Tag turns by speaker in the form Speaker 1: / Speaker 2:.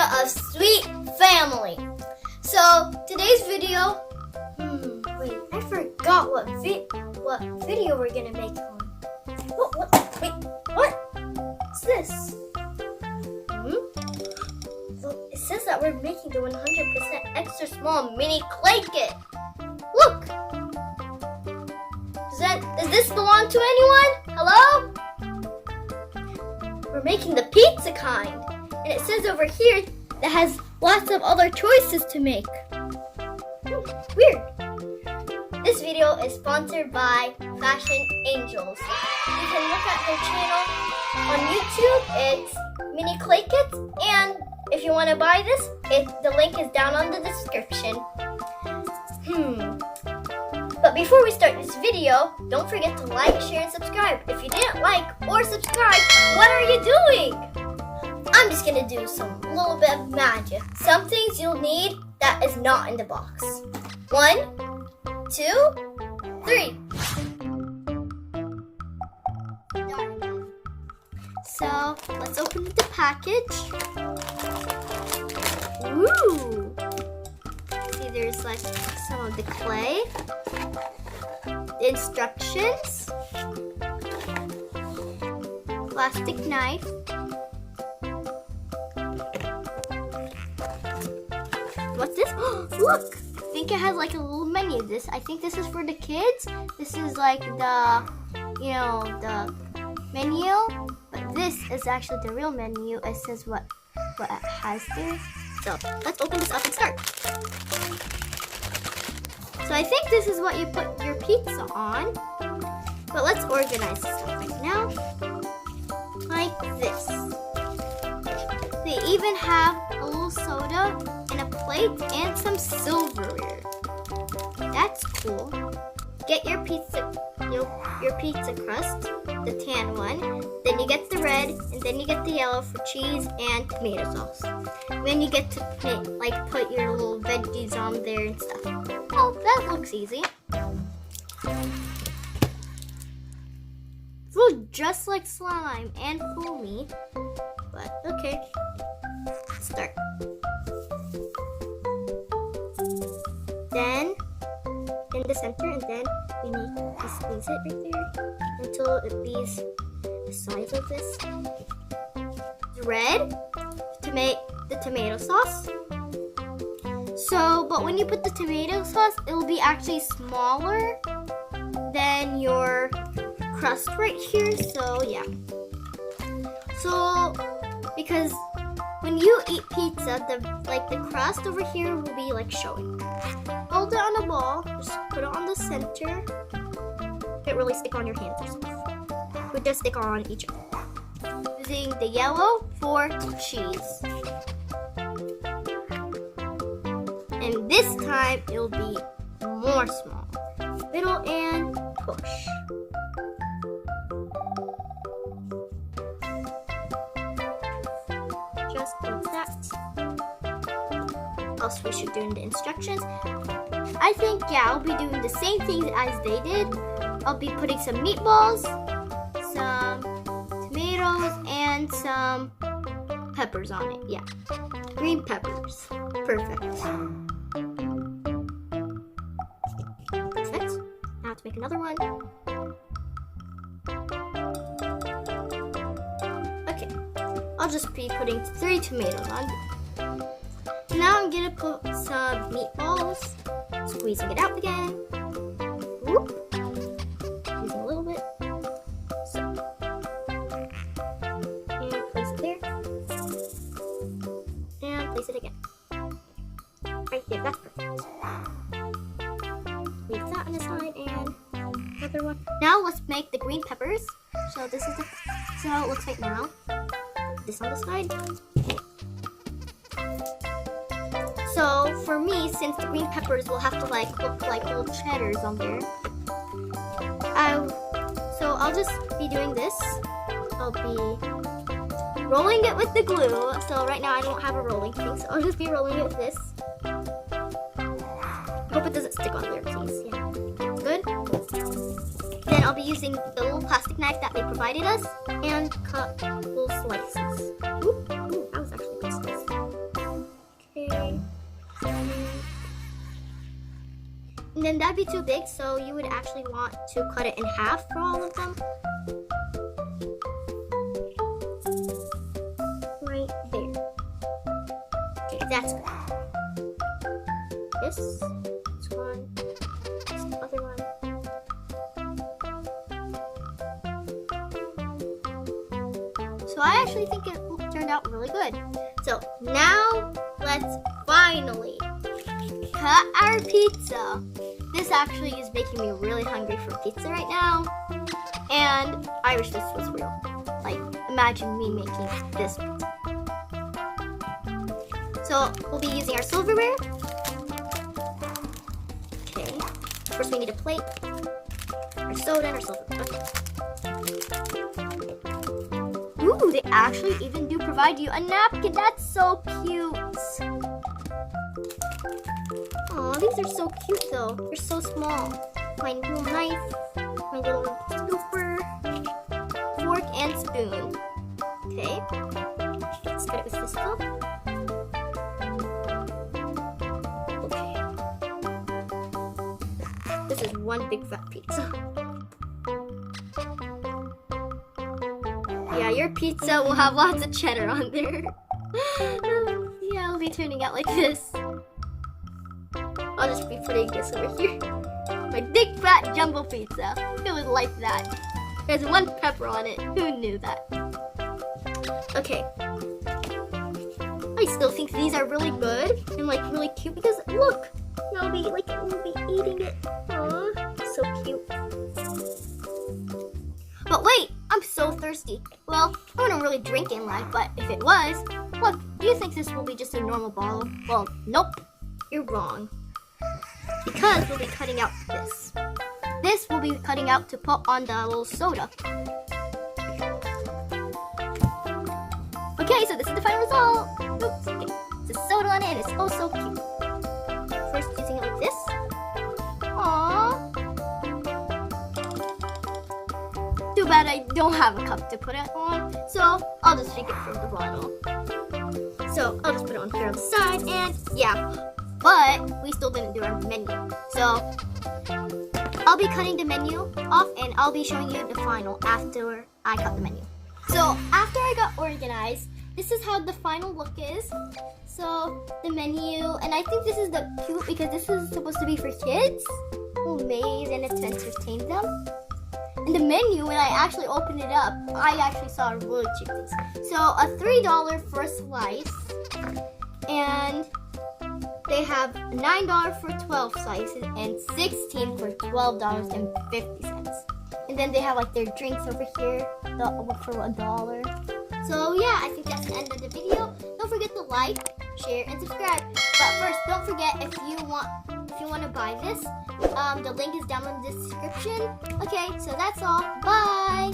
Speaker 1: Virginia of Sweet Family. So today's video, wait, I forgot what video we're gonna make on. What? What's this? So it says that we're making the 100% extra small mini clay kit. Look. Does this belong to anyone? Hello? We're making the pizza kind. And it says over here that has lots of other choices to make. Weird. This video is sponsored by Fashion Angels. You can look at her channel on YouTube. It's mini clay kits. And if you want to buy this, the link is down on the description. But before we start this video, don't forget to like, share, and subscribe. If you didn't like or subscribe, what are you doing? I'm just gonna do some little bit of magic. Some things you'll need that is not in the box. 1, 2, 3. So let's open the package. Ooh! See, there's like some of the clay, the instructions, plastic knife, what's this? Look! I think it has like a little menu. I think this is for the kids. This is like the menu, but this is actually the real menu. It says what it has there. So let's open this up and start. So I think this is what you put your pizza on. But let's organize this stuff right now. Like this. They even have a little soda and a plate and some silverware. That's cool. Get your pizza crust, the tan one. Then you get the red, and then you get the yellow for cheese and tomato sauce. Then you get to put your little veggies on there and stuff. Oh, that looks easy. Feels just like slime and foamy, but okay. Let's start. Then in the center, and then we need to squeeze it right there until it be the size of this. Red to make the tomato sauce. So, but when you put the tomato sauce, it will be actually smaller than your crust right here. So yeah. So because when you eat pizza, the crust over here will be like showing. Hold it on a ball, just put it on the center. Can't really stick on your hands or stuff. Would just stick on each other. Using the yellow for cheese. And this time it'll be more small. Middle and push. Just like that. Else we should do in the instructions. I think, I'll be doing the same things as they did. I'll be putting some meatballs, some tomatoes, and some peppers on it. Yeah, green peppers. Perfect. Perfect. Now to make another one. Okay, I'll just be putting 3 tomatoes on. Now I'm gonna put some meatballs, squeezing it out again. Whoop. Using a little bit. So. And place it there. And place it again. Right there, that's perfect. Leave that on the side and another one. Now let's make the green peppers. So this is how it looks like now. This on the side. So for me, since the green peppers will have to look like little cheddars on there, so I'll just be doing this. I'll be rolling it with the glue. So right now I don't have a rolling thing, so I'll just be rolling it with this. I hope it doesn't stick on there, please. Yeah, good. Then I'll be using the little plastic knife that they provided us and cut little slices. Ooh, that was actually a good slice. And then that'd be too big, so you would actually want to cut it in half for all of them. Right there. Okay, that's good. This one, this other one. So I actually think it turned out really good. So now let's finally cut our pizza. This actually is making me really hungry for pizza right now. And I wish this was real. Like, imagine me making this pizza. So we'll be using our silverware. Okay. First we need a plate, our soda, and our silverware. Okay. Ooh, they actually even do provide you a napkin. That's so cute. Aw, these are so cute though. They're so small. My little knife, my little scooper, fork, and spoon. Okay. Let's cut it with this though. Okay. This is one big fat pizza. Yeah, your pizza will have lots of cheddar on there. Yeah, it'll be turning out like this. I'll just be putting this over here. My big fat jumbo pizza. It was like that. There's one pepper on it. Who knew that? Okay. I still think these are really good and like really cute because look, we'll be eating it. Aww, so cute. But wait, I'm so thirsty. Well, I wouldn't really drink in life, but if it was, look, do you think this will be just a normal bottle? Well, nope, you're wrong. Because we'll be cutting out this. This will be cutting out to put on the little soda. Okay, so this is the final result. Oops, okay. It's a soda on it and it's oh so cute. First using it like this. Aww. Too bad I don't have a cup to put it on, so I'll just drink it from the bottle. So I'll just put it on here on the side and yeah. But we still didn't do our menu. So I'll be cutting the menu off and I'll be showing you the final after I cut the menu. So after I got organized, this is how the final look is. So the menu, and I think this is the cute because this is supposed to be for kids. Little maze and it's to entertain them. And the menu, when I actually opened it up, I actually saw really cute things. So a $3 for a slice, and they have $9 for 12 slices and $16 for $12.50. And then they have like their drinks over here for $1. So yeah, I think that's the end of the video. Don't forget to like, share, and subscribe. But first, don't forget if you want to buy this, the link is down in the description. Okay, so that's all. Bye.